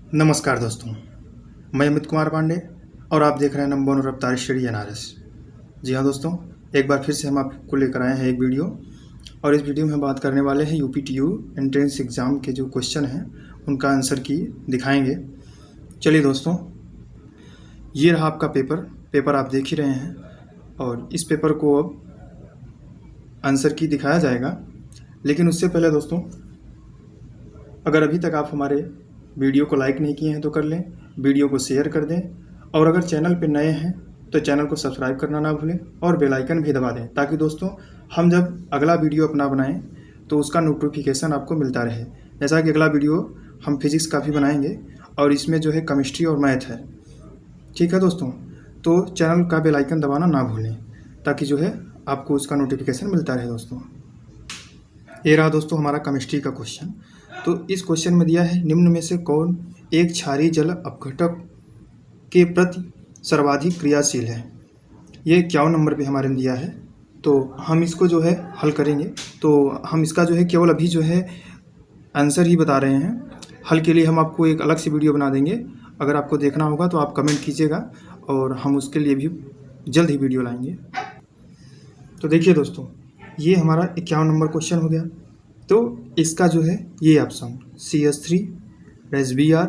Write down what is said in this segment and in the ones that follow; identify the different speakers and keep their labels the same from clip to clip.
Speaker 1: नमस्कार दोस्तों, मैं अमित कुमार पांडे और आप देख रहे हैं नंबर वन रफ्तार स्टडी एनआरएस। जी हाँ दोस्तों, एक बार फिर से हम आपको लेकर आए हैं एक वीडियो और इस वीडियो में हम बात करने वाले हैं यूपीटीयू एंट्रेंस एग्ज़ाम के जो क्वेश्चन हैं उनका आंसर की दिखाएंगे। चलिए दोस्तों, ये रहा आपका पेपर आप देख ही रहे हैं और इस पेपर को अब आंसर की दिखाया जाएगा। लेकिन उससे पहले दोस्तों, अगर अभी तक आप हमारे वीडियो को लाइक नहीं किए हैं तो कर लें, वीडियो को शेयर कर दें और अगर चैनल पर नए हैं तो चैनल को सब्सक्राइब करना ना भूलें और बेल आइकन भी दबा दें ताकि दोस्तों हम जब अगला वीडियो अपना बनाएं तो उसका नोटिफिकेशन आपको मिलता रहे। जैसा कि अगला वीडियो हम फिज़िक्स का भी बनाएंगे और इसमें जो है केमिस्ट्री और मैथ है। ठीक है दोस्तों, तो चैनल का बेल आइकन दबाना ना भूलें ताकि जो है आपको उसका नोटिफिकेशन मिलता रहे। दोस्तों, ये रहा दोस्तों हमारा केमिस्ट्री का क्वेश्चन। तो इस क्वेश्चन में दिया है, निम्न में से कौन एक क्षारीय जल अपघटक के प्रति सर्वाधिक क्रियाशील है। ये 51 नंबर पे हमारे में दिया है। तो हम इसको जो है हल करेंगे। तो हम इसका जो है केवल अभी जो है आंसर ही बता रहे हैं। हल के लिए हम आपको एक अलग से वीडियो बना देंगे। अगर आपको देखना होगा तो आप कमेंट कीजिएगा और हम उसके लिए भी जल्द ही वीडियो लाएंगे। तो देखिए दोस्तों, ये हमारा 51 नंबर क्वेश्चन हो गया। तो इसका जो है ये ऑप्शन CH3 -Br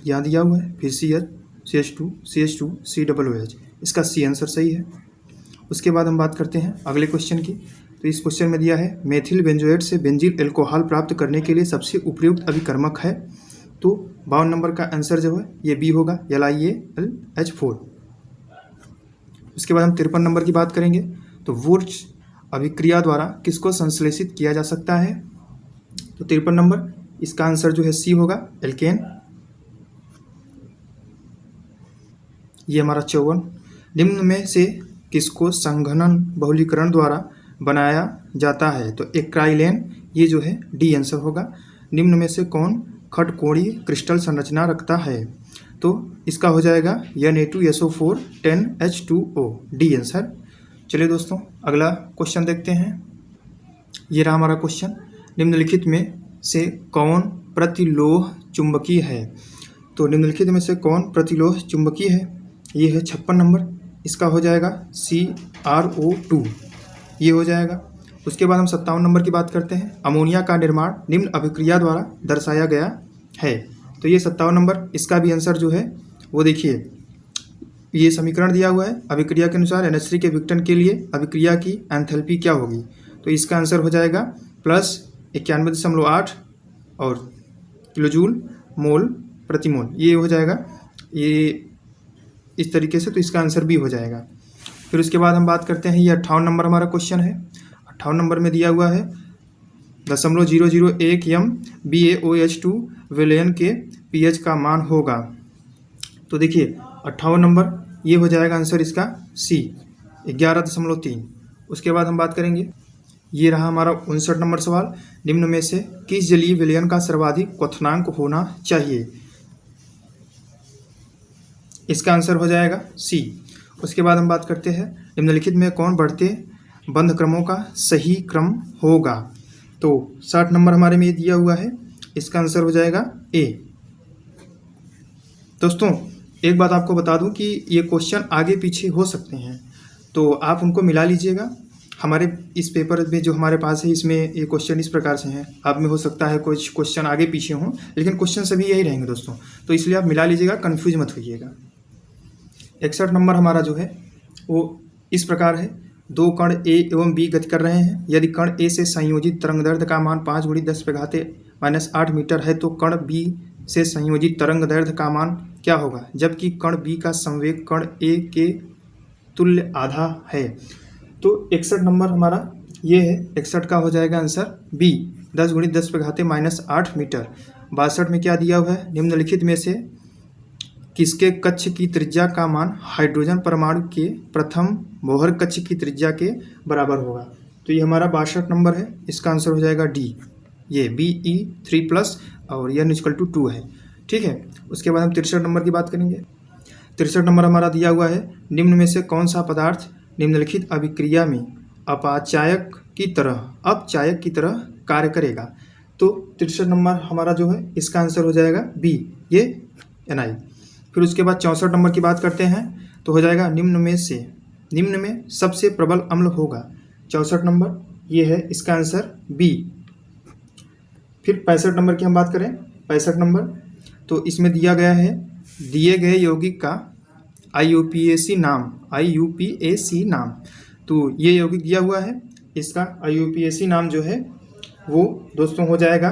Speaker 1: यहाँ दिया हुआ है, फिर CH2 CH2 इसका C आंसर सही है। उसके बाद हम बात करते हैं अगले क्वेश्चन की। तो इस क्वेश्चन में दिया है, मेथिल बेंजोएट से बेंजील एल्कोहल प्राप्त करने के लिए सबसे उपयुक्त अभिकर्मक है। तो 52 नंबर का आंसर जो है ये बी होगा, LiAlH4। उसके बाद हम 53 नंबर की बात करेंगे। तो वुर्च अभिक्रिया द्वारा किसको संश्लेषित किया जा सकता है। तो 53 नंबर इसका आंसर जो है सी होगा, एल्केन। ये हमारा 54, निम्न में से किसको संघनन बहुलीकरण द्वारा बनाया जाता है। तो एक्राइलेन, ये जो है डी आंसर होगा। निम्न में से कौन खटकोणीय क्रिस्टल संरचना रखता है। तो इसका हो जाएगा Na2SO4 10H2O, डी आंसर। चलिए दोस्तों, अगला क्वेश्चन देखते हैं। ये रहा हमारा क्वेश्चन, निम्नलिखित में से कौन प्रतिलोह चुंबकीय है। तो निम्नलिखित में से कौन प्रतिलोह चुंबकीय है। ये है 56 नंबर, इसका हो जाएगा CrO2, ये हो जाएगा। उसके बाद हम 57 नंबर की बात करते हैं। अमोनिया का निर्माण निम्न अभिक्रिया द्वारा दर्शाया गया है। तो ये 57 नंबर, इसका भी आंसर जो है वो देखिए, ये समीकरण दिया हुआ है। अभिक्रिया के अनुसार NH3 के विघटन के लिए अभिक्रिया की एंथैल्पी क्या होगी। तो इसका आंसर हो जाएगा +91.8 और किलोजूल मोल प्रति मोल, ये हो जाएगा ये इस तरीके से। तो इसका आंसर भी हो जाएगा। फिर उसके बाद हम बात करते हैं, ये 58 नंबर हमारा क्वेश्चन है। 58 नंबर में दिया हुआ है 0.001 m BaOH2 विलयन के pH का मान होगा। तो देखिए 58 नंबर ये हो जाएगा आंसर इसका C, 11.3। उसके बाद हम बात करेंगे, ये रहा हमारा 59 नंबर सवाल, निम्न में से किस जलीय विलयन का सर्वाधिक क्वथनांक होना चाहिए। इसका आंसर हो जाएगा C। उसके बाद हम बात करते हैं, निम्नलिखित में कौन बढ़ते बंध क्रमों का सही क्रम होगा। तो 60 नंबर हमारे में दिया हुआ है, इसका आंसर हो जाएगा A। दोस्तों, एक बात आपको बता दूं कि ये क्वेश्चन आगे पीछे हो सकते हैं, तो आप उनको मिला लीजिएगा। हमारे इस पेपर में जो हमारे पास है, इसमें ये क्वेश्चन इस प्रकार से हैं। आप में हो सकता है कुछ क्वेश्चन आगे पीछे हों, लेकिन क्वेश्चन सभी यही रहेंगे दोस्तों। तो इसलिए आप मिला लीजिएगा, कन्फ्यूज मत होइएगा। 61 नंबर हमारा जो है वो इस प्रकार है, दो कण A एवं B गति कर रहे हैं। यदि कण A से संयोजित तरंग दैर्ध्य का मान 5 × 10⁻⁸ मीटर है तो कण B से संयोजित तरंग दैर्ध्य का मान क्या होगा, जबकि कण B का संवेग कण A के तुल्य आधा है। तो 61 नंबर हमारा ये है, 61 का हो जाएगा आंसर B, 10 × 10⁻⁸ मीटर। 62 में क्या दिया हुआ है, निम्नलिखित में से किसके कक्ष की त्रिज्या का मान हाइड्रोजन परमाणु के प्रथम मोहर कक्ष की त्रिज्या के बराबर होगा। तो ये हमारा 62 नंबर है, इसका आंसर हो जाएगा D, ये Be3+ और यह n = 2 है। ठीक है। उसके बाद हम 63 नंबर की बात करेंगे। 63 नंबर हमारा दिया हुआ है, निम्न में से कौन सा पदार्थ निम्नलिखित अभिक्रिया में अपचायक की तरह कार्य करेगा। तो 63 नंबर हमारा जो है इसका आंसर हो जाएगा बी, ये NI। फिर उसके बाद 64 नंबर की बात करते हैं तो हो जाएगा निम्न में सबसे प्रबल अम्ल होगा। 64 नंबर ये है, इसका आंसर बी। फिर 65 नंबर की हम बात करें, 65 नंबर तो इसमें दिया गया है दिए गए यौगिक का IUPAC नाम। तो ये यौगिक दिया हुआ है, इसका IUPAC नाम जो है वो दोस्तों हो जाएगा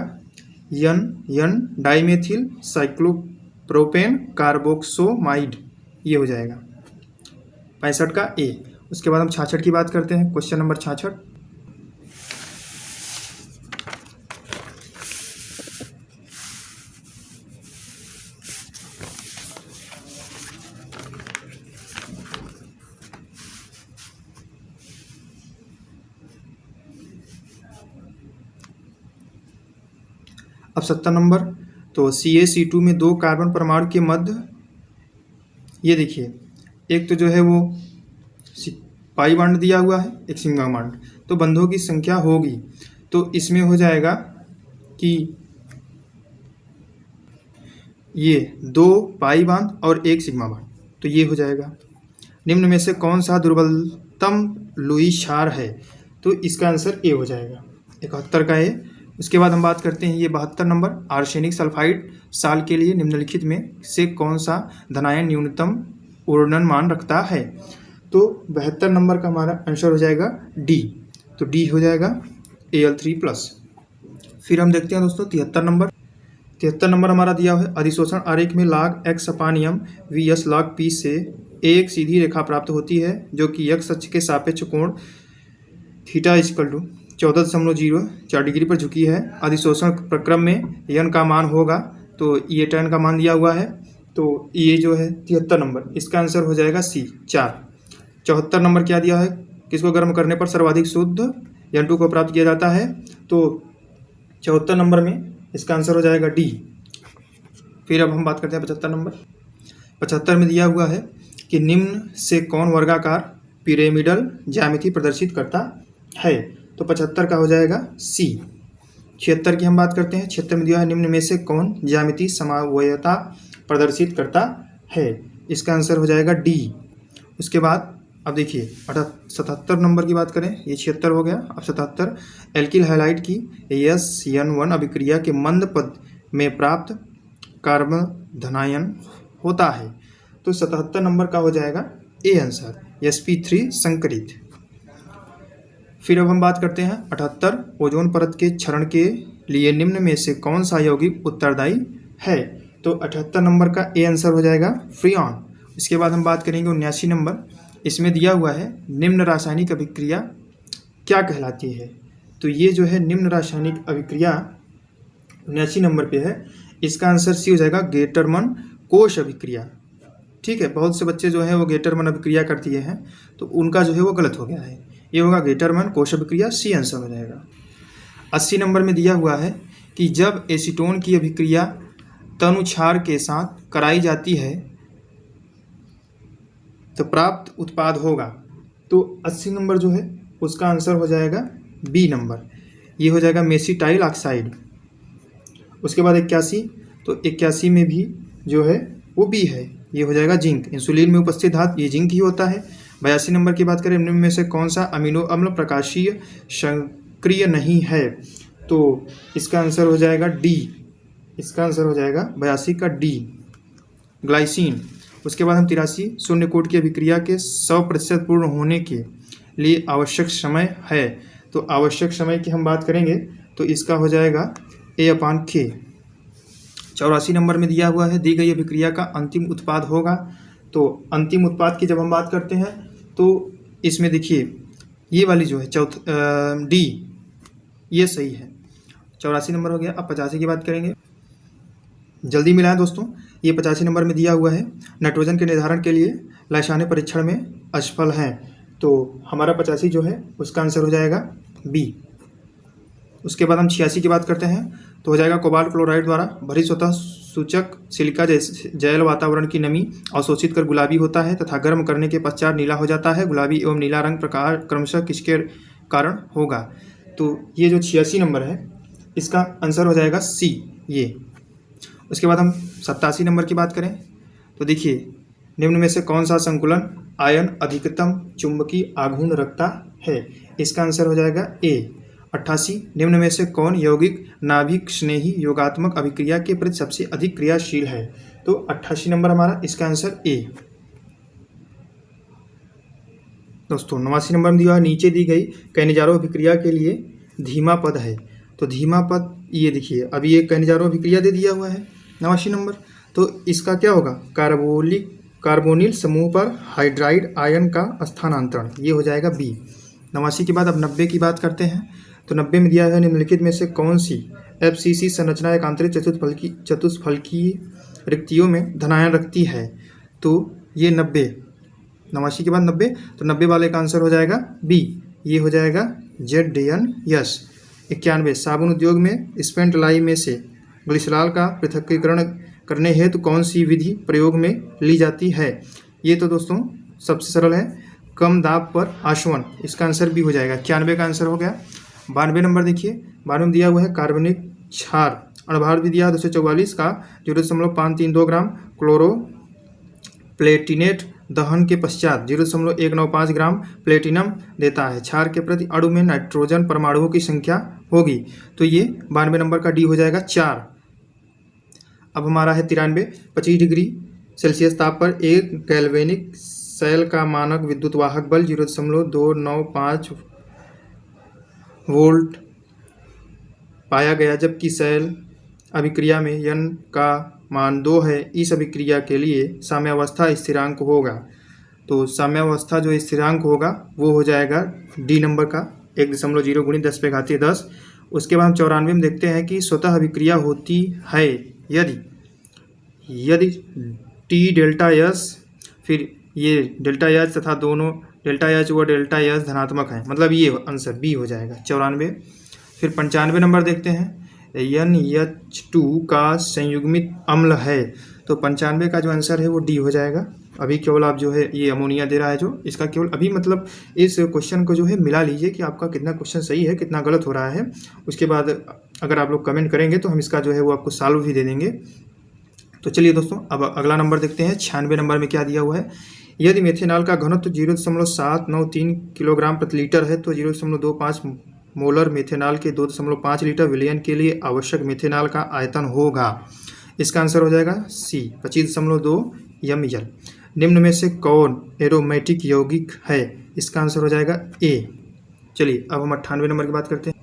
Speaker 1: N डाइमेथिल साइक्लोप्रोपेन कार्बोक्सोमाइड, ये हो जाएगा 65 का ए। उसके बाद हम 66 की बात करते हैं, क्वेश्चन नंबर 66। अब 70 नंबर तो CaC2 में 2 कार्बन परमाणु के मध्य, ये देखिए एक तो जो है वो पाई बॉन्ड दिया हुआ है, एक सिग्मा बॉन्ड, तो बंधों की संख्या होगी तो इसमें हो जाएगा कि ये 2 पाई बॉन्ड और 1 सिग्मा बॉन्ड, तो ये हो जाएगा। निम्न में से कौन सा दुर्बलतम लुईस क्षार है, तो इसका आंसर ए हो जाएगा, 71 का ए। उसके बाद हम बात करते हैं ये 72 नंबर, आर्सेनिक सल्फाइड साल के लिए निम्नलिखित में से कौन सा धनायन न्यूनतम उर्णन मान रखता है, तो 72 नंबर का हमारा आंसर हो जाएगा डी, तो डी हो जाएगा Al3+। फिर हम देखते हैं दोस्तों 73 नंबर हमारा दिया हुआ है, अधिशोषण आरेख में log x अपान m vs log p से एक सीधी रेखा प्राप्त होती है जो कि x अक्ष के सापेक्ष कोण थीटा = 14.04 डिग्री पर झुकी है। अधिशोषण प्रक्रम में n का मान होगा, तो ये tan का मान दिया हुआ है, तो ये जो है 73 नंबर, इसका आंसर हो जाएगा सी 4। 74 नंबर क्या दिया है, किसको गर्म करने पर सर्वाधिक शुद्ध N2 को प्राप्त किया जाता है, तो 74 नंबर में इसका आंसर हो जाएगा डी। फिर अब हम बात करते हैं 75 नंबर। 75 में दिया हुआ है कि निम्न से कौन वर्गाकार पिरामिडल ज्यामिति प्रदर्शित करता है, तो 75 का हो जाएगा सी। 76 की हम बात करते हैं, 76 में दिया है निम्न में से कौन ज्यामिति समवायता प्रदर्शित करता है, इसका आंसर हो जाएगा डी। उसके बाद अब देखिए 77 नंबर की बात करें, ये 76 हो गया। अब 77 एल्किल हैलाइड की SN1 अभिक्रिया के मंद पद में प्राप्त कार्बन धनायन होता है, तो 77 नंबर का हो जाएगा ए आंसर, sp3 संकरित। फिर अब हम बात करते हैं 78 ओजोन परत के क्षरण के लिए निम्न में से कौन सा यौगिक उत्तरदायी है, तो 78 नंबर का ए आंसर हो जाएगा फ्रीऑन। इसके बाद हम बात करेंगे 79 नंबर, इसमें दिया हुआ है निम्न रासायनिक अभिक्रिया क्या कहलाती है, तो ये जो है निम्न रासायनिक अभिक्रिया 79 नंबर पे है, इसका आंसर सी हो जाएगा गेटरमन कोश अभिक्रिया। ठीक है, बहुत से बच्चे जो है वो गेटरमन अभिक्रिया कर दिए हैं, तो उनका जो है वो गलत हो गया है, ये होगा गेटरमन कोश अभिक्रिया, सी आंसर हो जाएगा। 80 नंबर में दिया हुआ है कि जब एसीटोन की अभिक्रिया तनुक्षार के साथ कराई जाती है तो प्राप्त उत्पाद होगा, तो 80 नंबर जो है उसका आंसर हो जाएगा बी नंबर, ये हो जाएगा मेसिटाइल ऑक्साइड। उसके बाद 81, तो 81 में भी जो है वो बी है, ये हो जाएगा जिंक। इंसुलिन में उपस्थित धातु ये जिंक ही होता है। 82 नंबर की बात करें, निम्न में से कौन सा अमीनो अम्ल प्रकाशीय सक्रिय नहीं है, तो इसका आंसर हो जाएगा डी, इसका आंसर हो जाएगा 82 का डी, ग्लाइसिन। उसके बाद हम 83 शून्य कोट की अभिक्रिया के 100% पूर्ण होने के लिए आवश्यक समय है, तो आवश्यक समय की हम बात करेंगे तो इसका हो जाएगा A/K। 84 नंबर में दिया हुआ है दी गई अभिक्रिया का अंतिम उत्पाद होगा, तो अंतिम उत्पाद की जब हम बात करते हैं तो इसमें देखिए ये वाली जो है डी, ये सही है। 84 नंबर हो गया। अब 85 की बात करेंगे, जल्दी मिलाएं दोस्तों। ये 85 नंबर में दिया हुआ है नाइट्रोजन के निर्धारण के लिए लाइसाने परीक्षण में असफल हैं, तो हमारा 85 जो है उसका आंसर हो जाएगा बी। उसके बाद हम 86 की बात करते हैं तो हो जाएगा कोबाल्ट क्लोराइड द्वारा भरी स्वतः सूचक सिलिका जैल वातावरण की नमी अवशोषित कर गुलाबी होता है तथा गर्म करने के पश्चात नीला हो जाता है। गुलाबी एवं नीला रंग प्रकार क्रमशः किसके कारण होगा, तो ये जो 86 नंबर है इसका आंसर हो जाएगा सी, ये। उसके बाद हम 87 नंबर की बात करें तो देखिए, निम्न में से कौन सा संकुलन आयन अधिकतम चुंबकीय आघूर्ण रखता है? इसका आंसर हो जाएगा ए। 88, निम्न में से कौन यौगिक नाभिक स्नेही योगात्मक अभिक्रिया के प्रति सबसे अधिक क्रियाशील है? तो 88 नंबर हमारा इसका आंसर ए। दोस्तों 89 नंबर में दिया है, नीचे दी गई कैनिजारो अभिक्रिया के लिए धीमा पद है। तो धीमा पद ये देखिए, अभी ये कैनिजारो अभिक्रिया दे दिया हुआ है 89 नंबर, तो इसका क्या होगा? कार्बोनिल समूह पर हाइड्राइड आयन का स्थानांतरण, ये हो जाएगा बी। 89 के बाद अब 90 की बात करते हैं। तो 90 में दिया है, निम्नलिखित में से कौन सी FCC संरचना एक आंतरिक चतुष्फलकीय रिक्तियों में धनायन रखती है? तो ये 89 के बाद 90, तो 90 वाले का आंसर हो जाएगा बी, ये हो जाएगा ZNS। 91, साबुन उद्योग में स्पेंट लाई में से ग्लिसरॉल का पृथक्कीकरण करने हेतु कौन सी विधि प्रयोग में ली जाती है? ये तो दोस्तों सबसे सरल है, कम दाब पर आशवन, इसका आंसर भी हो जाएगा। 91 का आंसर हो गया। 92 नंबर देखिए, 92 में दिया हुआ है कार्बनिक क्षार अणुभार भी दिया 244 का 0.532 ग्राम, क्लोरो प्लेटिनेट दहन के पश्चात 0.195 ग्राम प्लेटिनम देता है। क्षार के प्रति अणु में नाइट्रोजन परमाणुओं की संख्या होगी, तो ये 92 नंबर का डी हो जाएगा 4। अब हमारा है 93, 25 डिग्री सेल्सियस ताप पर एक गैल्वेनिक सेल का मानक विद्युत वाहक बल 0.295 वोल्ट पाया गया, जबकि सेल अभिक्रिया में n का मान 2 है। इस अभिक्रिया के लिए साम्यावस्था स्थिरांक होगा, तो साम्यावस्था जो स्थिरांक होगा वो हो जाएगा डी नंबर का 1.0 × 10⁻10। उसके बाद हम 94 में देखते हैं कि स्वतः अभिक्रिया होती है यदि टी डेल्टा एस, फिर ये डेल्टा एच तथा दोनों डेल्टा एच व डेल्टा एस धनात्मक है, मतलब ये आंसर बी हो जाएगा 94। फिर 95 नंबर देखते हैं, NH2 का संयुग्मित अम्ल है, तो 95 का जो आंसर है वो डी हो जाएगा। अभी केवल आप जो है ये अमोनिया दे रहा है, जो इसका केवल अभी मतलब इस क्वेश्चन को जो है मिला लीजिए कि आपका कितना क्वेश्चन सही है कितना गलत हो रहा है। उसके बाद अगर आप लोग कमेंट करेंगे तो हम इसका जो है वो आपको सॉल्व भी दे देंगे। तो चलिए दोस्तों, अब अगला नंबर देखते हैं। 96 नंबर में क्या दिया हुआ है, यदि मेथेनॉल का घनत्व 0.793 किलोग्राम प्रति लीटर है तो 0.25 मोलर मेथेनॉल के 2.5 लीटर विलयन के लिए आवश्यक मेथेनॉल का आयतन होगा। इसका आंसर हो जाएगा सी, 25.2 ml। निम्न में से कौन एरोमेटिक यौगिक है? इसका आंसर हो जाएगा ए। चलिए अब हम 98 नंबर की बात करते हैं।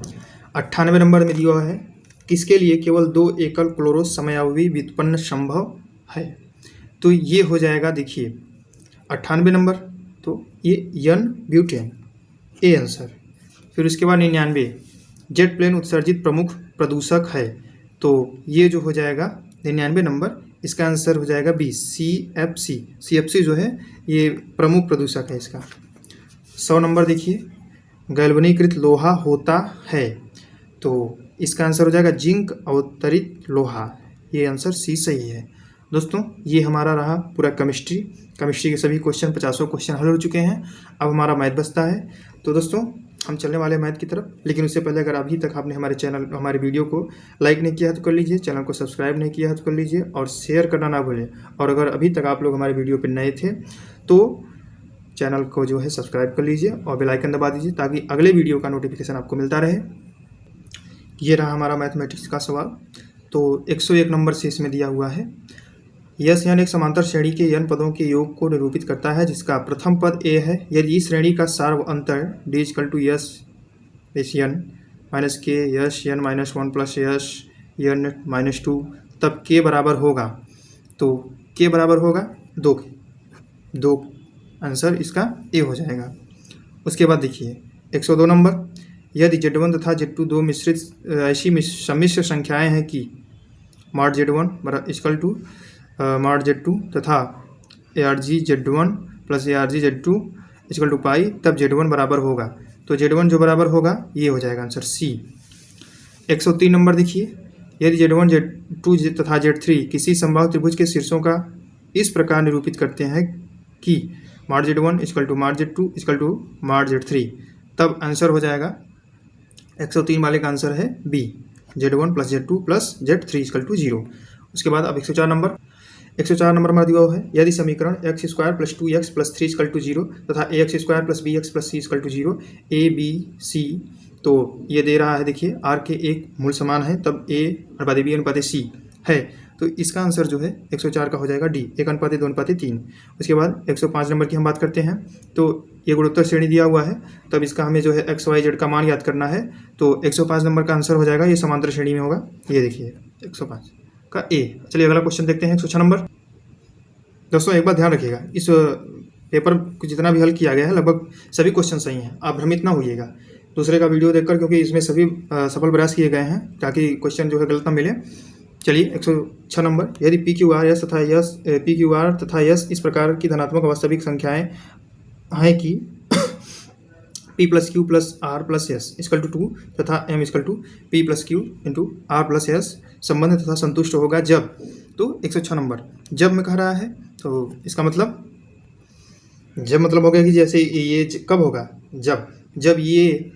Speaker 1: 98 नंबर में दिया हुआ है, किसके लिए केवल 2 एकल क्लोरो समयावयवी व्युत्पन्न संभव है? तो ये हो जाएगा देखिए 98 नंबर, तो ये N ब्यूटेन, ए आंसर। फिर उसके बाद 99, जेट प्लेन उत्सर्जित प्रमुख प्रदूषक है, तो ये जो हो जाएगा 99 नंबर, इसका आंसर हो जाएगा बी, CFC। CFC जो है ये प्रमुख प्रदूषक है इसका। 100 नंबर देखिए, गैल्वनीकृत लोहा होता है, तो इसका आंसर हो जाएगा जिंक अवतरित लोहा, ये आंसर सी सही है। दोस्तों ये हमारा रहा पूरा केमिस्ट्री के सभी क्वेश्चन 50 क्वेश्चन हल हो चुके हैं। अब हमारा मैथ बचता है, तो दोस्तों हम चलने वाले मैथ की तरफ। लेकिन उससे पहले अगर अभी तक आपने हमारे वीडियो को लाइक नहीं किया है तो कर लीजिए, चैनल को सब्सक्राइब नहीं किया है तो कर लीजिए और शेयर करना ना भूलें। और अगर अभी तक आप लोग हमारे वीडियो पर नए थे तो चैनल को जो है सब्सक्राइब कर लीजिए और बेल आइकन दबा दीजिए ताकि अगले वीडियो का नोटिफिकेशन आपको मिलता रहे। ये रहा हमारा मैथमेटिक्स का सवाल। तो 101 नंबर से इसमें दिया हुआ है, यस n एक समांतर श्रेणी के n पदों के योग को निरूपित करता है जिसका प्रथम पद a है। यदि इस श्रेणी का सार्व अंतर d = यस n माइनस के yes n minus 1 plus yes n minus 2, तब k बराबर होगा, तो k बराबर होगा 2 आंसर इसका ए हो जाएगा। उसके बाद देखिए 102 नंबर, यदि Z1 तथा Z2 दो मिश्रित ऐसी सम्मिश्र संख्याएं हैं कि mod Z1 = mod Z2 तथा ARG Z1 plus ARG Z2 = पाई, तब Z1 बराबर होगा, तो Z1 जो बराबर होगा ये हो जाएगा आंसर सी। 103 नंबर देखिए, यदि Z1 Z2 तथा Z3 किसी समबाहु त्रिभुज के शीर्षों का इस प्रकार निरूपित करते हैं कि mod Z1 = mod Z2 = mod Z3, तब आंसर हो जाएगा 103 वाले का आंसर है बी, Z1 + Z2 + Z3 = 0। उसके बाद अब 104 नंबर हमारा दिया हुआ है, यदि समीकरण x square plus 2x plus 3 equal to 0 तथा a x square plus b x plus c equal to 0 a b c, तो ये दे रहा है देखिए आर के एक मूल समान है तब ए अनुपात बी अनुपात सी है, तो इसका आंसर जो है 104 का हो जाएगा डी, 1:2:3। उसके बाद 105 नंबर की हम बात करते हैं, तो ये गुणोत्तर श्रेणी दिया हुआ है, तब इसका हमें जो है एक्स वाई जेड का मान याद करना है, तो 105 नंबर का आंसर हो जाएगा, ये समांतर श्रेणी में होगा, ये देखिए 105 का ए। चलिए अगला क्वेश्चन देखते हैं 106 नंबर। दोस्तों एक बात ध्यान रखिएगा, इस पेपर को जितना भी हल किया गया है लगभग सभी क्वेश्चन सही हैं, आप भ्रमित ना होइएगा दूसरे का वीडियो देखकर, क्योंकि इसमें सभी सफल प्रयास किए गए हैं ताकि क्वेश्चन जो है गलत ना मिले। चलिए 106 नंबर, यदि पी क्यू आर तथा यस इस प्रकार की धनात्मक वास्तविक संख्याएं हैं कि p plus q plus r plus s equal to 2 तथा m equal to p plus q into r plus s संबंध तथा संतुष्ट होगा जब, तो 106 नंबर जब में कह रहा है, तो इसका मतलब जब मतलब हो गया कि जैसे ये कब होगा, जब ये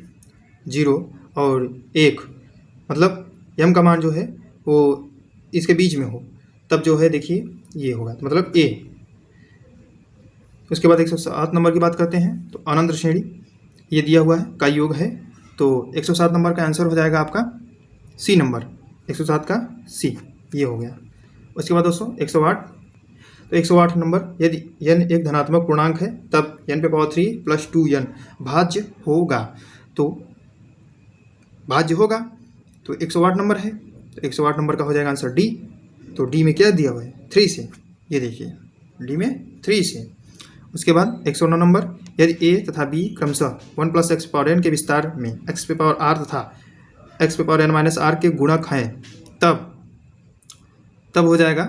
Speaker 1: 0 और 1 मतलब एम का मान जो है वो इसके बीच में हो, तब जो है देखिए ये होगा, तो मतलब ए। उसके बाद 107 नंबर की बात करते हैं, तो अनंत श्रेणी ये दिया हुआ है का योग है, तो 107 नंबर का आंसर हो जाएगा आपका सी नंबर, 107 का सी, ये हो गया। उसके बाद दोस्तों 108, तो 108 नंबर, यदि n एक धनात्मक पूर्णांक है तब n पे पावर 3 प्लस 2n भाज्य होगा, तो भाज्य होगा, तो 108 नंबर है, तो 108 नंबर का हो जाएगा आंसर डी, तो डी में क्या दिया हुआ है 3 से, ये देखिए डी में 3 से। उसके बाद 109 नंबर, यदि ए तथा बी क्रमशः 1 प्लस एक्स पावर एन के विस्तार में एक्स पे पावर आर तथा एक्स पे पावर एन माइनस आर के गुणक हैं, तब हो जाएगा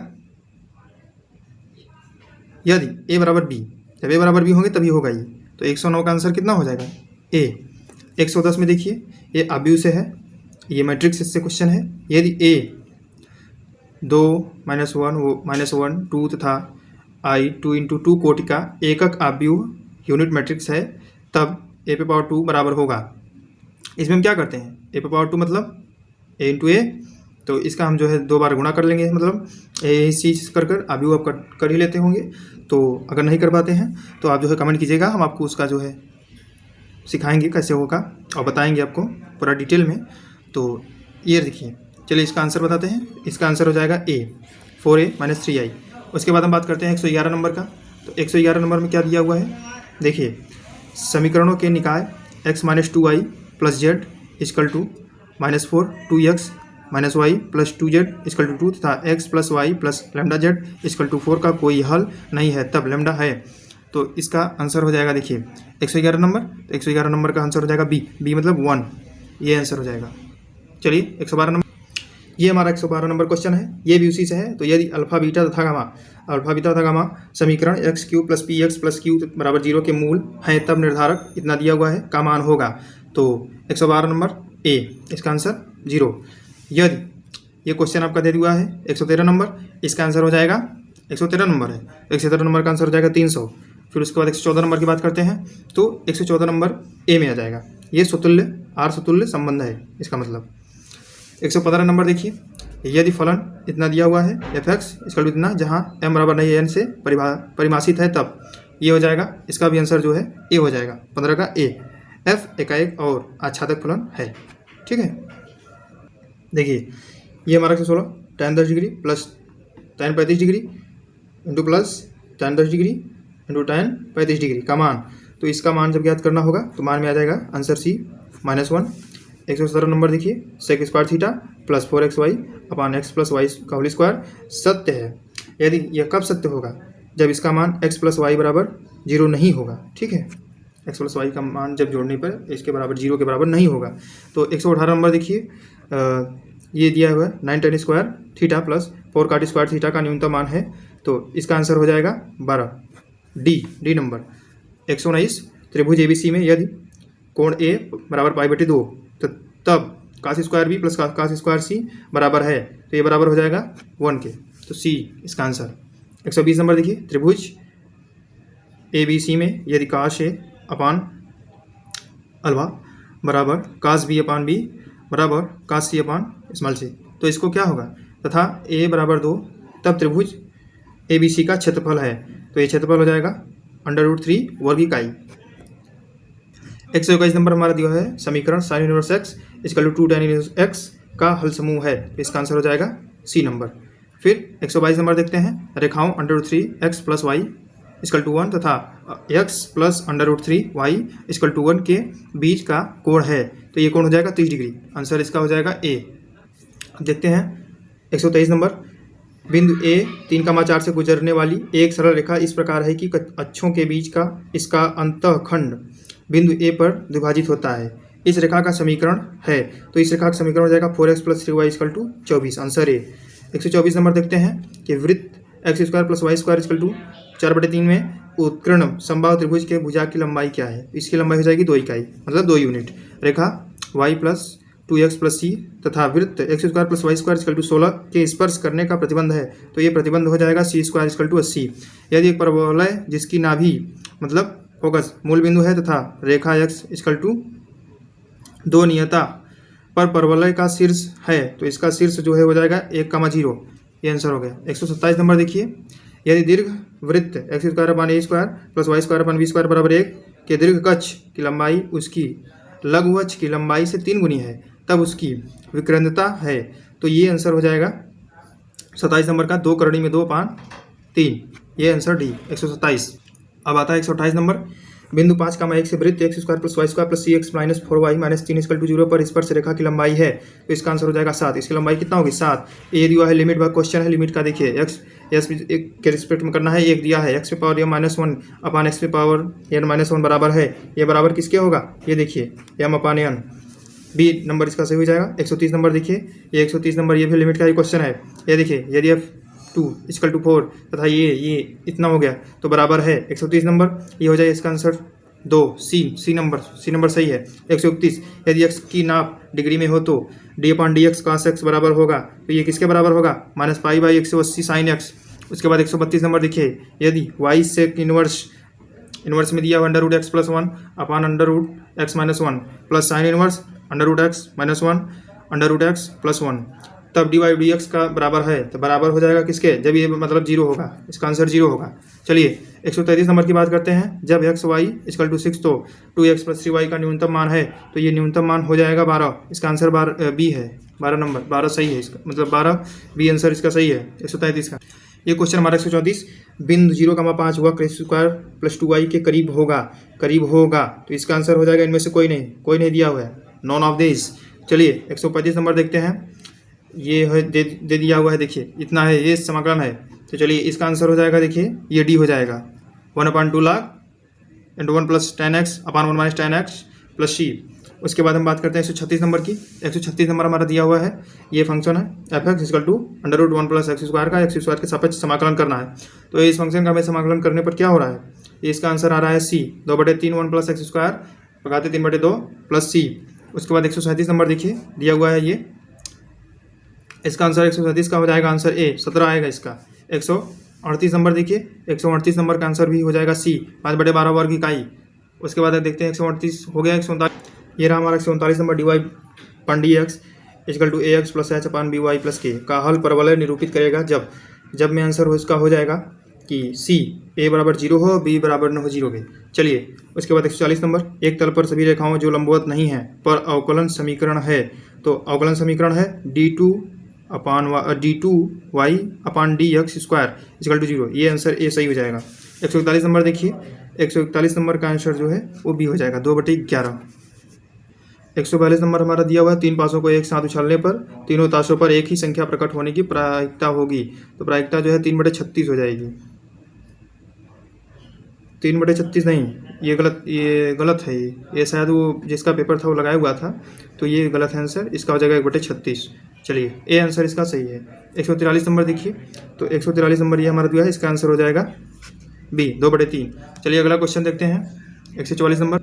Speaker 1: यदि ए बराबर बी, जब ए बराबर बी होंगे तभी होगा ये, तो 109 का आंसर कितना हो जाएगा ए। 110 में देखिए ये आव्यूह से है, ये मैट्रिक्स से क्वेश्चन है, यदि ए 2 -1 -1 2 तथा आई 2 × 2 कोटि का एकक आव्यूह यूनिट मैट्रिक्स है, तब ए पे पावर 2 बराबर होगा। इसमें हम क्या करते हैं, ए पे पावर 2 मतलब ए × ए, तो इसका हम जो है 2 बार गुणा कर लेंगे, मतलब ए चीज कर आव्यूह आप कर ही लेते होंगे, तो अगर नहीं कर पाते हैं तो आप जो है कमेंट कीजिएगा, हम आपको उसका जो है सिखाएंगे कैसे होगा और बताएंगे आपको पूरा डिटेल में। तो ये देखिए, चलिए इसका आंसर बताते हैं, इसका आंसर हो जाएगा ए 4a - 3i। उसके बाद हम बात करते हैं 111 नंबर का, तो 111 नंबर में क्या दिया हुआ है, देखिए समीकरणों के निकाय x - 2i plus z equal to -4 2x - y plus 2z equal to 2 तथा x plus y plus lambda z equal to 4 का कोई हल नहीं है तब लेमडा है, तो इसका आंसर हो जाएगा देखिए 111 नंबर, तो 111 नंबर का आंसर हो जाएगा बी मतलब 1, ये आंसर हो जाएगा। चलिए 112 नंबर, ये हमारा 112 नंबर क्वेश्चन है, ये भी उसी से है, तो यदि अल्फा बीटा तथा गामा समीकरण x³ + px + q = 0 के मूल हैं तब निर्धारक इतना दिया हुआ है का मान होगा, तो 112 नंबर ए, इसका आंसर 0। यदि ये क्वेश्चन आपका दे दिया है 113 नंबर, इसका आंसर हो जाएगा 113 नंबर है, 113 नंबर का आंसर हो जाएगा 300। फिर उसके बाद 114 नंबर की बात करते हैं, तो 114 नंबर ए में आ जाएगा, ये सुतुल्य संबंध है, इसका मतलब 115 नंबर देखिए, यदि फलन इतना दिया हुआ है f(x) इसका इतना जहाँ m बराबर नहीं है n से परिभाषित है तब ये हो जाएगा, इसका भी आंसर जो है ए हो जाएगा, 15 का ए। f एकाएक और आच्छादक फलन है, ठीक है। देखिए ये हमारा 116 tan 10 degree plus tan 35 degree into plus tan 10 degree into tan 35 degree का मान, तो इसका मान जब ज्ञात करना होगा तो मान में आ जाएगा आंसर सी -1। 117 नंबर देखिए, sec² थीटा प्लस 4xy अपान x प्लस वाई का होल स्क्वायर सत्य है। यदि यह कब सत्य होगा, जब इसका मान x प्लस वाई बराबर 0 नहीं होगा, ठीक है, x प्लस वाई का मान जब जोड़ने पर इसके बराबर 0 के बराबर नहीं होगा। तो 118 नंबर देखिए, ये दिया हुआ है 9 tan square theta plus 4 cot² theta का न्यूनतम मान है, तो इसका आंसर हो जाएगा 12, डी नंबर। 119 त्रिभुज ABC में यदि कोण A बराबर π/2 तो तब cos² B plus cos² C बराबर है, तो ये बराबर हो जाएगा 1 के, तो सी इसका आंसर। 120 नंबर देखिए, त्रिभुज ABC में यदि cos A अपान अल्फा बराबर cos B अपान B बराबर cos C अपान स्मॉल c, तो इसको क्या होगा तथा a बराबर 2 तब त्रिभुज ABC का क्षेत्रफल है। तो ये क्षेत्रफल हो जाएगा √3 वर्ग इकाई। 121 नंबर हमारा दिया है समीकरण sin inverse x equal to 2 tan inverse x का हल समूह है। तो इसका आंसर हो जाएगा C नंबर। फिर 122 नंबर देखते हैं, रेखाओं √3 x plus y equal to 1 तथा x plus √3 y equal to 1 के बीच का कोण है। तो ये कोण हो जाएगा 30 डिग्री। आंसर इसका हो जाएगा A। देखते हैं 123 नंबर, बिंदु A 3,4 से गुजरने वाली एक सरल रेखा इस प्रकार है कि अक्षों के बीच का इसका अंतःखंड बिंदु A पर द्विभाजित होता है। इस रेखा का समीकरण है। तो इस रेखा का समीकरण हो जाएगा 4x plus 3y equal to 24। Answer A. 124 number देखते हैं कि वृत्त x square plus y square equal to 4/3 में उत्कीर्ण समबाहु त्रिभुज के भुजा की लंबाई क्या है। इसकी लंबाई हो जाएगी 2 इकाई, मतलब 2 यूनिट। रेखा y plus 2x plus c तथा वृत्त x square plus y square equal to 16 के स्पर्श करने का प्रतिबंध है। तो ये प्रतिबंध हो जाएगा c स्क्वायर इक्वल टू 80। यदि एक परवलय जिसकी नाभि मतलब फोकस मूल बिंदु है तथा रेखा x इक्वल टू 2 नियता पर परवलय का शीर्ष है, तो इसका शीर्ष जो है हो जाएगा 1,0। ये आंसर हो गया। 127 नंबर देखिए, यदि दीर्घ वृत्त x square upon a square plus y square upon b square बराबर 1 के दीर्घ कक्ष की लंबाई उसकी लघु अक्ष की लंबाई से 3 गुनी है, तब उसकी विकर्णता है। तो ये आंसर हो जाएगा 27 नंबर का 2 करणी में 2/3। ये आंसर डी 127। अब आता है 128 नंबर, बिंदु 5,1 से वृत्त x square plus y square plus c x minus 4y minus 3 equal to 0 पर स्पर्श रेखा की लंबाई है। तो इसका आंसर हो जाएगा 7। इसकी लंबाई कितना होगी 7। ये दिया है लिमिट भाग क्वेश्चन है, लिमिट का देखिए x के रिस्पेक्ट में करना है। एक दिया है x पे पावर -1 अपान x पे पावर n-1 बराबर है। ये बराबर किसके होगा, ये देखिए m अपान n। बी नंबर इसका सही हो जाएगा। 130 नंबर देखिए, ये 130 नंबर ये भी लिमिट का ही क्वेश्चन है। ये देखिए यदि f2 इक्वल टू 4 तथा ये इतना हो गया तो बराबर है 130 नंबर। ये हो जाएगा इसका आंसर 2 सी नंबर सही है। 131, यदि x की नाप डिग्री में हो तो d अपान dx cos x बराबर होगा। तो ये किसके बराबर होगा, -π/180 sin x। उसके बाद 132 नंबर देखिए, यदि y से इनवर्स में दिया हुआ √x प्लस 1 अपान √x minus 1 plus sine inverse √x minus 1 √x plus 1, तब dy/dx का बराबर है। तो बराबर हो जाएगा किसके, जब ये मतलब 0 होगा। इसका आंसर 0 होगा। चलिए 133 नंबर की बात करते हैं, जब x y इक्वल टू 6 तो 2x प्लस 3y का न्यूनतम मान है। तो ये न्यूनतम मान हो जाएगा 12। इसका आंसर बी है, 12 नंबर 12 सही है इसका, मतलब 12 बी आंसर इसका सही है 133 का। ये क्वेश्चन हमारा 134, बिंदु 0,5 वक्र स्क्वायर प्लस 2y के करीब होगा। तो इसका आंसर हो जाएगा इनमें से कोई नहीं दिया हुआ है, नॉन ऑफ दिस। चलिए 135 नंबर देखते हैं, ये है दे दिया हुआ है, देखिए इतना है, ये समाकलन है। तो चलिए इसका आंसर हो जाएगा, देखिए ये डी हो जाएगा 1/2 लाख इंटू 1 प्लस 10x अपान 1 माइनस 10x प्लस c। उसके बाद हम बात करते हैं 136 नंबर की। 136 नंबर हमारा दिया हुआ है, ये फंक्शन है f(x) equal to √1 plus x square का x स्क्वायर के सापेक्ष समाकलन करना है। तो इस फंक्शन का हमें समाकलन करने पर क्या हो रहा है, इसका आंसर आ रहा है c 2/3 1 प्लस x स्क्वायर भगाते 3/2 प्लस c। उसके बाद 137 नंबर देखिए दिया हुआ है, ये इसका आंसर 137 का हो जाएगा, आंसर ए 17 आएगा इसका। 138 नंबर देखिए, 138 नंबर का आंसर भी हो जाएगा सी 5/12 वर्ग इकाई। उसके बाद देखते हैं 138 हो गया। 139 ये रहा हमारा 139 number, dy/dx equal to ax plus h upon by plus k का हल परवलय निरूपित करेगा जब में आंसर हो इसका हो जाएगा कि सी a बराबर 0 हो, b बराबर न हो 0 के। चलिए उसके बाद 140 नंबर, एक तल पर सभी रेखाओं जो लंबवत नहीं है पर अवकलन समीकरण है। तो अवकलन समीकरण है d2y upon dx square equal to 0। ये आंसर ए सही हो जाएगा। 141 नंबर देखिए, 141 नंबर का आंसर जो है वो बी हो जाएगा 2/11। 142 नंबर हमारा दिया हुआ है, 3 पासों को एक साथ उछालने पर तीनों ताशों पर एक ही संख्या प्रकट होने की प्रायिकता होगी। तो प्रायिकता जो है 3/36 हो जाएगी। 3/36 नहीं, ये गलत है। ये शायद वो जिसका पेपर था वो लगाया हुआ था, तो ये गलत है आंसर। इसका हो जाएगा 1/36। चलिए ए आंसर इसका सही है। 143 नंबर देखिए, तो 143 नंबर ये हमारा दिया है, इसका आंसर हो जाएगा बी 2/3। चलिए अगला क्वेश्चन देखते हैं। 144 नंबर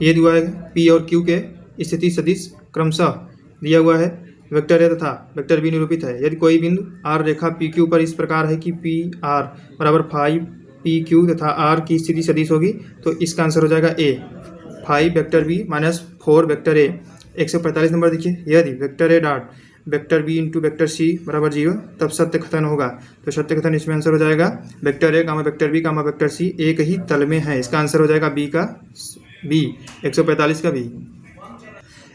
Speaker 1: ये दिया है, पी और क्यू के स्थिति सदिश क्रमशः दिया हुआ है, वेक्टर है तथा वेक्टर बी निरूपित है। यदि कोई बिंदु आर रेखा पी क्यू पर इस प्रकार है कि पी आर बराबर 5pq तथा r की स्थिति सदिश होगी, तो इसका आंसर हो जाएगा a 5 vector b minus 4 vector a। 145 number देखिए, यदि vector a dot vector b into vector c बराबर 0, तब सत्य कथन होगा। तो सत्य कथन इसमें आंसर हो जाएगा vector a comma vector b comma vector c एक ही तल में है। इसका आंसर हो जाएगा बी 145 का बी।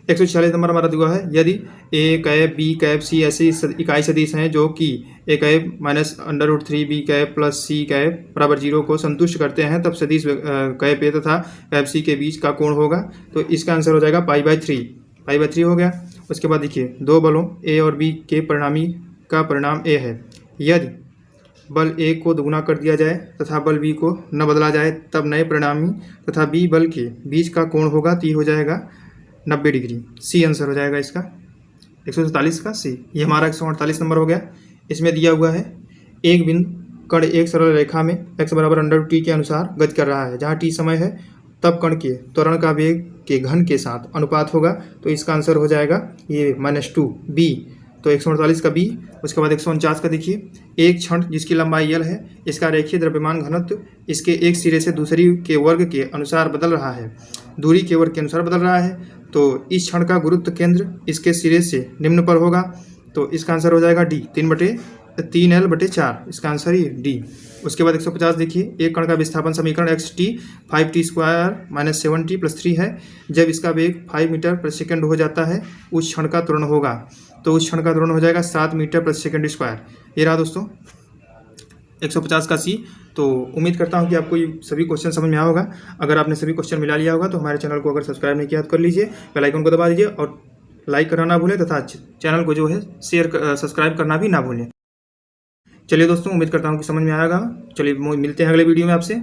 Speaker 1: 146 नंबर हमारा दिया है, यदि a cap b cap c ऐसी इकाई सदिश हैं जो कि a cap minus √3 b cap plus c cap बराबर 0 को संतुष्ट करते हैं, तब सदिश कैप ए तथा कैप सी के बीच का कोण होगा। तो इसका आंसर हो जाएगा पाई बाई 3 हो गया। उसके बाद देखिए, दो बलों ए और बी के परिणामी का परिणाम ए है। यदि बल ए को दोगुना कर दिया जाए तथा बल बी को न बदला जाए, तब नए परिणामी तथा बी बल के बीच का कोण होगा, तो ये हो जाएगा 90 डिग्री। सी आंसर हो जाएगा इसका 147 का सी। ये हमारा 148 नंबर हो गया। इसमें दिया हुआ है एक बिंदु कण एक सरल रेखा में x बराबर √t के अनुसार गति कर रहा है। जहाँ t समय है तब कण के त्वरण का वेग के घन के साथ अनुपात होगा। तो इसका आंसर हो जाएगा ये -2 बी। तो 148 का बी। उसके बाद 149 का देखिए, एक क्षण जिसकी लंबाई l है, इसका रेखीय द्रव्यमान घनत्व इसके एक सिरे से दूसरी के वर्ग के अनुसार बदल रहा है, दूरी के वर्ग के अनुसार बदल रहा है। तो इस क्षण का गुरुत्व केंद्र इसके सिरे से निम्न पर होगा। तो इसका आंसर हो जाएगा डी 3L/4। इसका आंसर ही डी। उसके बाद 150 देखिए, एक कण का विस्थापन समीकरण xt 5t² - 7t + 3 है। जब इसका वेग 5 मीटर प्रति सेकंड हो जाता है, उस क्षण का त्वरण होगा। तो उस क्षण का त्वरण हो जाएगा 7 मीटर प्रति सेकंड स्क्वायर। ये रहा दोस्तों 150 का सी। तो उम्मीद करता हूँ कि आपको ये सभी क्वेश्चन समझ में आया होगा। अगर आपने सभी क्वेश्चन मिला लिया होगा तो हमारे चैनल को अगर सब्सक्राइब नहीं किया तो कर लीजिए, बेल आइकन को दबा दीजिए और लाइक करना ना भूलें तथा चैनल को जो है सब्सक्राइब करना भी ना भूलें। चलिए दोस्तों, उम्मीद करता हूँ कि समझ में आएगा। चलिए मिलते हैं अगले वीडियो में आपसे।